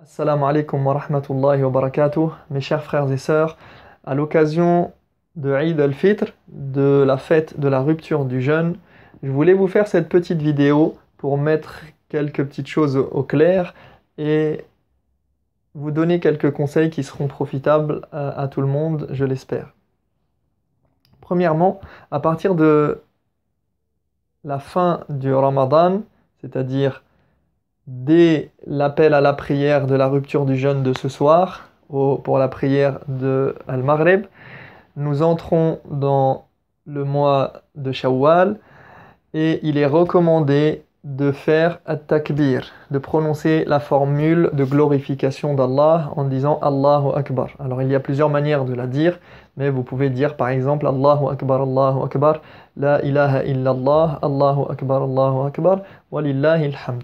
Assalamu alaikum wa rahmatullahi wa barakatuh, mes chers frères et sœurs. À l'occasion de Eid al-Fitr, de la fête de la rupture du jeûne, je voulais vous faire cette petite vidéo pour mettre quelques petites choses au clair et vous donner quelques conseils qui seront profitables à tout le monde, je l'espère. Premièrement, à partir de la fin du Ramadan, c'est-à-dire dès l'appel à la prière de la rupture du jeûne de ce soir, pour la prière de Al-Maghrib, nous entrons dans le mois de Shawwal et il est recommandé de faire At-Takbir, de prononcer la formule de glorification d'Allah en disant Allahu Akbar. Alors il y a plusieurs manières de la dire, mais vous pouvez dire par exemple Allahu Akbar, La ilaha illallah, Allahu Akbar, Walillahi alhamd.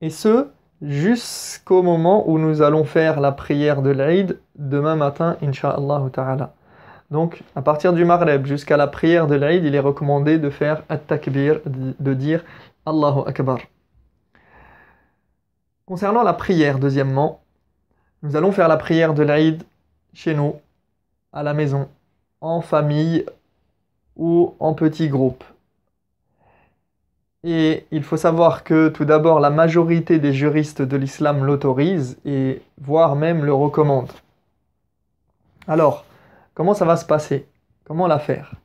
Et ce, jusqu'au moment où nous allons faire la prière de l'Eid demain matin, Inch'Allah ta'ala. Donc, à partir du Maghrib jusqu'à la prière de l'Eid, il est recommandé de faire At-Takbir, de dire Allahu Akbar. Concernant la prière, deuxièmement, nous allons faire la prière de l'Eid chez nous, à la maison, en famille ou en petits groupes. Et il faut savoir que tout d'abord, la majorité des juristes de l'islam l'autorisent et voire même le recommandent. Alors, comment ça va se passer? Comment la faire?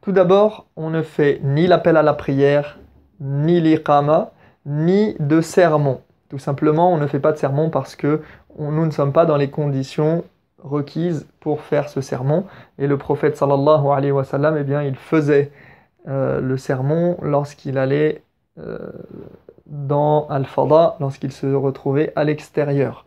Tout d'abord, on ne fait ni l'appel à la prière, ni l'iqama, ni de sermon. Tout simplement, on ne fait pas de sermon parce que nous ne sommes pas dans les conditions requises pour faire ce sermon. Et le prophète sallallahu alayhi wa sallam, eh bien, il faisait le sermon lorsqu'il allait dans Al-Fada, lorsqu'il se retrouvait à l'extérieur.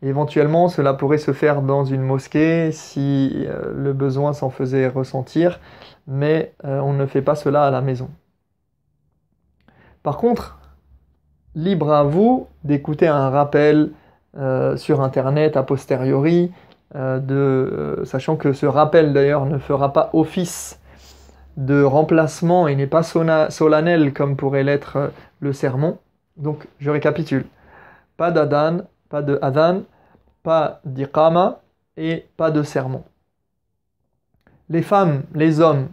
Éventuellement, cela pourrait se faire dans une mosquée si le besoin s'en faisait ressentir, mais on ne fait pas cela à la maison. Par contre, libre à vous d'écouter un rappel sur Internet a posteriori, sachant que ce rappel d'ailleurs ne fera pas office de remplacement et n'est pas solennel comme pourrait l'être le sermon. Donc, je récapitule. Pas d'adhan, pas de adhan, pas d'iqama et pas de sermon. Les femmes, les hommes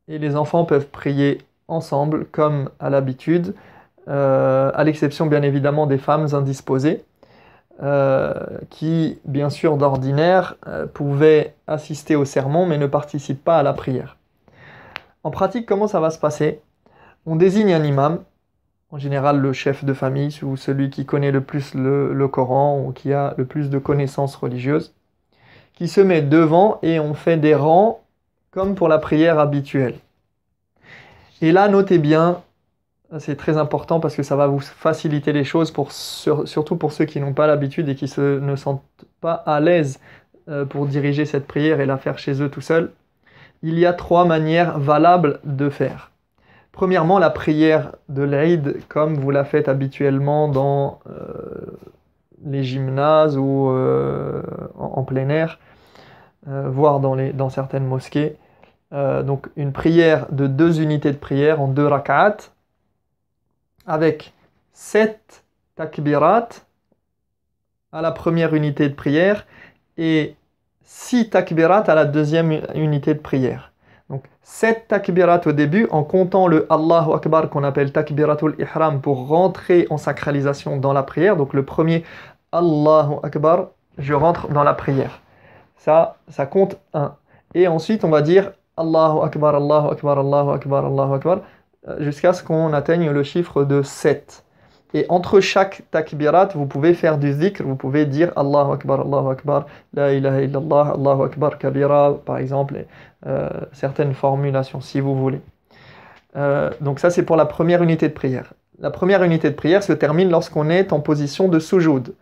et les enfants peuvent prier ensemble comme à l'habitude, à l'exception bien évidemment des femmes indisposées qui, bien sûr d'ordinaire, pouvaient assister au sermon mais ne participent pas à la prière. En pratique, comment ça va se passer? On désigne un imam, en général le chef de famille ou celui qui connaît le plus le Coran ou qui a le plus de connaissances religieuses, qui se met devant et on fait des rangs comme pour la prière habituelle. Et là, notez bien, c'est très important parce que ça va vous faciliter les choses, surtout pour ceux qui n'ont pas l'habitude et qui ne sentent pas à l'aise pour diriger cette prière et la faire chez eux tout seuls. Il y a 3 manières valables de faire. Premièrement, la prière de l'Eid, comme vous la faites habituellement dans les gymnases ou en plein air, voire dans certaines mosquées. Donc une prière de 2 unités de prière en 2 rak'at, avec 7 takbirat à la première unité de prière et 6 takbirat à la deuxième unité de prière. Donc 7 takbirat au début en comptant le Allahu Akbar qu'on appelle takbiratul ihram pour rentrer en sacralisation dans la prière. Donc le premier Allahu Akbar, je rentre dans la prière. Ça compte 1. Et ensuite on va dire Allahu Akbar, Allahu Akbar, Allahu Akbar, Allahu Akbar jusqu'à ce qu'on atteigne le chiffre de 7. Et entre chaque takbirat, vous pouvez faire du zikr, vous pouvez dire Allahu Akbar, La ilaha illallah, Allahu Akbar kabira, par exemple, certaines formulations, si vous voulez. Donc ça, c'est pour la première unité de prière. La première unité de prière se termine lorsqu'on est en position de sujoud.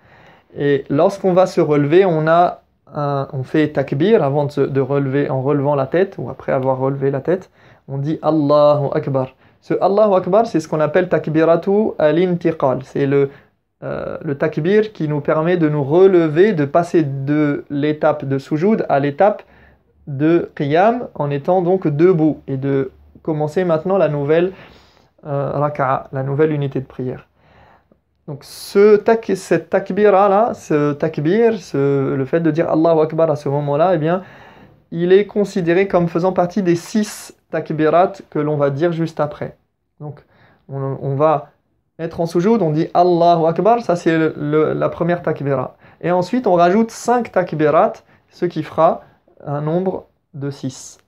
Et lorsqu'on va se relever, on fait takbir avant de relever, en relevant la tête, ou après avoir relevé la tête, on dit Allahu Akbar. Ce Allahu Akbar, c'est ce qu'on appelle takbiratu al-intiqal. C'est le takbir qui nous permet de nous relever, de passer de l'étape de sujoud à l'étape de qiyam en étant donc debout et de commencer maintenant la nouvelle raka'a, la nouvelle unité de prière. Donc cette takbira-là, ce takbir, le fait de dire Allahu Akbar à ce moment-là, eh bien, il est considéré comme faisant partie des 6 takbirat que l'on va dire juste après. Donc, on va être en sujoud, on dit Allahu Akbar, ça c'est la première takbira. Et ensuite, on rajoute 5 takbirat, ce qui fera un nombre de 6.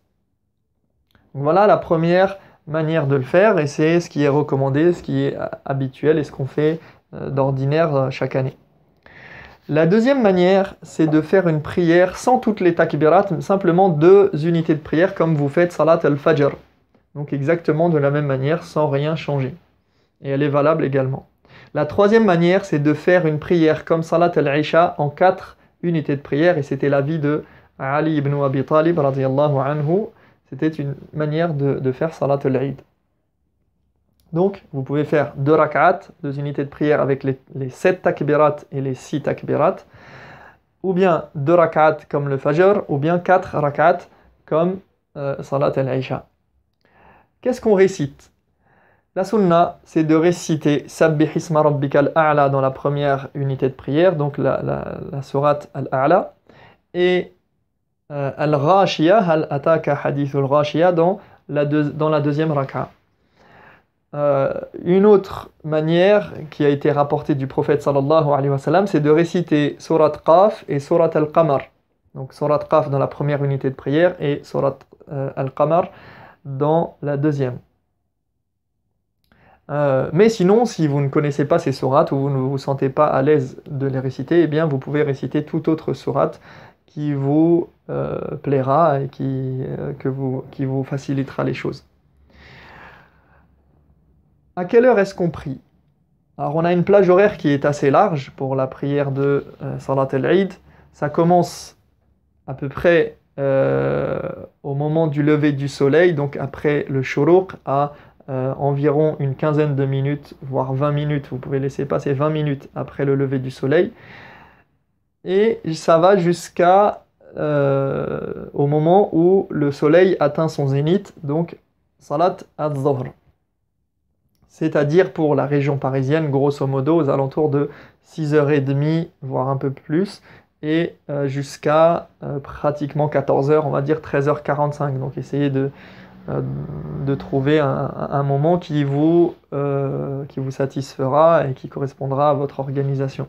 Donc, voilà la première manière de le faire, et c'est ce qui est recommandé, ce qui est habituel et ce qu'on fait d'ordinaire chaque année. La deuxième manière, c'est de faire une prière sans toutes les takbirat, simplement 2 unités de prière comme vous faites salat al-fajr. Donc exactement de la même manière, sans rien changer. Et elle est valable également. La troisième manière, c'est de faire une prière comme salat al-isha en 4 unités de prière, et c'était l'avis de Ali ibn Abi Talib radiyallahu anhu. C'était une manière de faire salat al-Eid. Donc, vous pouvez faire 2 rak'at, 2 unités de prière avec les 7 takbirat et les 6 takbirat, ou bien 2 rak'at comme le fajr, ou bien 4 rak'at comme salat al-isha. Qu'est-ce qu'on récite? La sunna, c'est de réciter Sabbih isma rabbikal a'la dans la première unité de prière, donc la sourate al-a'la, et al-ghashiya, hal ataka hadithul ghashiya dans la deuxième rak'a. Une autre manière qui a été rapportée du prophète sallallahu alayhi wa sallam, c'est de réciter surat Qaf et surat al-Qamar. Donc surat Qaf dans la première unité de prière et surat al-Qamar dans la deuxième. Mais sinon, si vous ne connaissez pas ces sourates ou vous ne vous sentez pas à l'aise de les réciter, eh bien vous pouvez réciter toute autre sourate qui vous plaira et qui vous facilitera les choses. À quelle heure est-ce qu'on prie? Alors on a une plage horaire qui est assez large pour la prière de Salat al-Eid. Ça commence à peu près au moment du lever du soleil, donc après le shuruq, à environ une quinzaine de minutes, voire 20 minutes. Vous pouvez laisser passer 20 minutes après le lever du soleil. Et ça va jusqu'à au moment où le soleil atteint son zénith, donc Salat al-Dhuhr. C'est-à-dire pour la région parisienne, grosso modo, aux alentours de 6h30, voire un peu plus, et jusqu'à pratiquement 14h, on va dire 13h45. Donc essayez de trouver un moment qui vous satisfera et qui correspondra à votre organisation.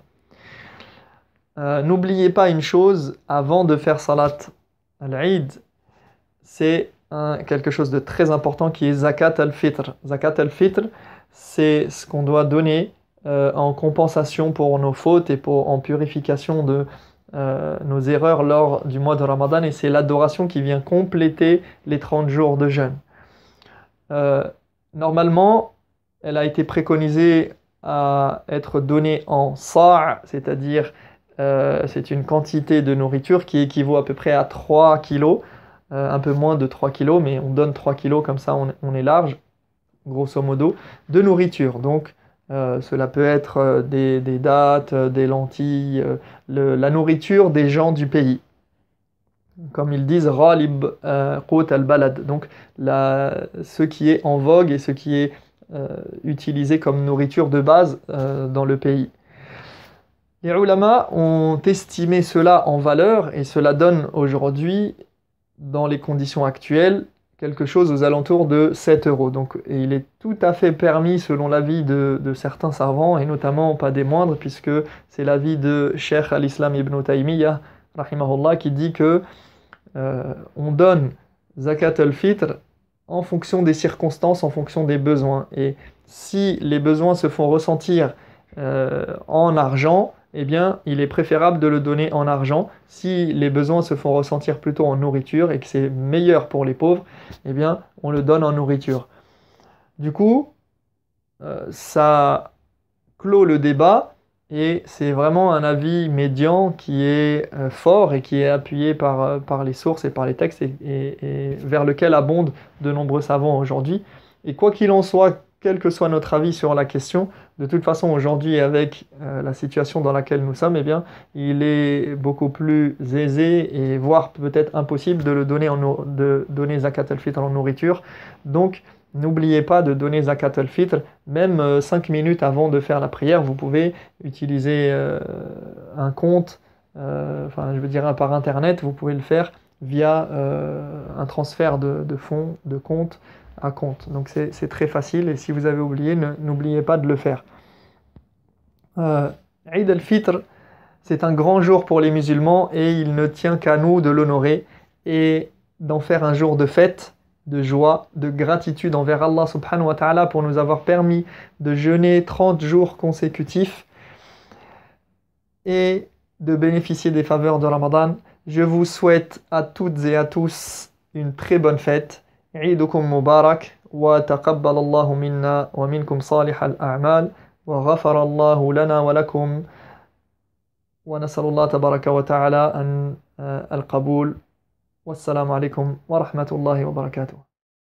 N'oubliez pas une chose, avant de faire Salat al-Eid, c'est quelque chose de très important qui est Zakat al-Fitr. Zakat al-Fitr, c'est ce qu'on doit donner en compensation pour nos fautes et en purification de nos erreurs lors du mois de Ramadan, et c'est l'adoration qui vient compléter les 30 jours de jeûne. Normalement, elle a été préconisée à être donnée en sa', c'est-à-dire c'est une quantité de nourriture qui équivaut à peu près à 3 kilos, un peu moins de 3 kilos, mais on donne 3 kilos, comme ça on est large, grosso modo, de nourriture. Donc cela peut être des dattes, des lentilles, la nourriture des gens du pays. Comme ils disent, Ghalib Qut al-Balad, donc ce qui est en vogue et ce qui est utilisé comme nourriture de base dans le pays. Les ulama ont estimé cela en valeur, et cela donne aujourd'hui, dans les conditions actuelles, quelque chose aux alentours de 7 euros. Donc il est tout à fait permis, selon l'avis de certains savants, et notamment pas des moindres, puisque c'est l'avis de Cheikh al-Islam ibn Taymiyyah, rahimahullah, qui dit que on donne Zakat al-Fitr en fonction des circonstances, en fonction des besoins. Et si les besoins se font ressentir en argent, eh bien, il est préférable de le donner en argent. Si les besoins se font ressentir plutôt en nourriture et que c'est meilleur pour les pauvres, eh bien, on le donne en nourriture. Du coup, ça clôt le débat, et c'est vraiment un avis médian qui est fort et qui est appuyé par les sources et par les textes, et vers lequel abondent de nombreux savants aujourd'hui. Et quoi qu'il en soit, quel que soit notre avis sur la question, de toute façon aujourd'hui, avec la situation dans laquelle nous sommes, eh bien, il est beaucoup plus aisé et voire peut-être impossible de donner Zakat al-Fitr en nourriture. Donc n'oubliez pas de donner zakat al-fitr, même 5 minutes avant de faire la prière. Vous pouvez utiliser un compte, enfin je veux dire par internet, vous pouvez le faire via un transfert de fonds, de compte à compte. Donc c'est très facile et si vous avez oublié, n'oubliez pas de le faire. Eid al-Fitr, c'est un grand jour pour les musulmans et il ne tient qu'à nous de l'honorer et d'en faire un jour de fête, de joie, de gratitude envers Allah subhanahu wa ta'ala pour nous avoir permis de jeûner 30 jours consécutifs et de bénéficier des faveurs de Ramadan. Je vous souhaite à toutes et à tous une très bonne fête. Eidukum Mubarak wa taqabbal Allahu minna wa minkum salih al-a'mal wa ghafara Allahu lana wa lakum wa nasallallahu tabaraka wa ta'ala al-qabul. Wassalamu alaikum wa rahmatullahi wa barakatuh.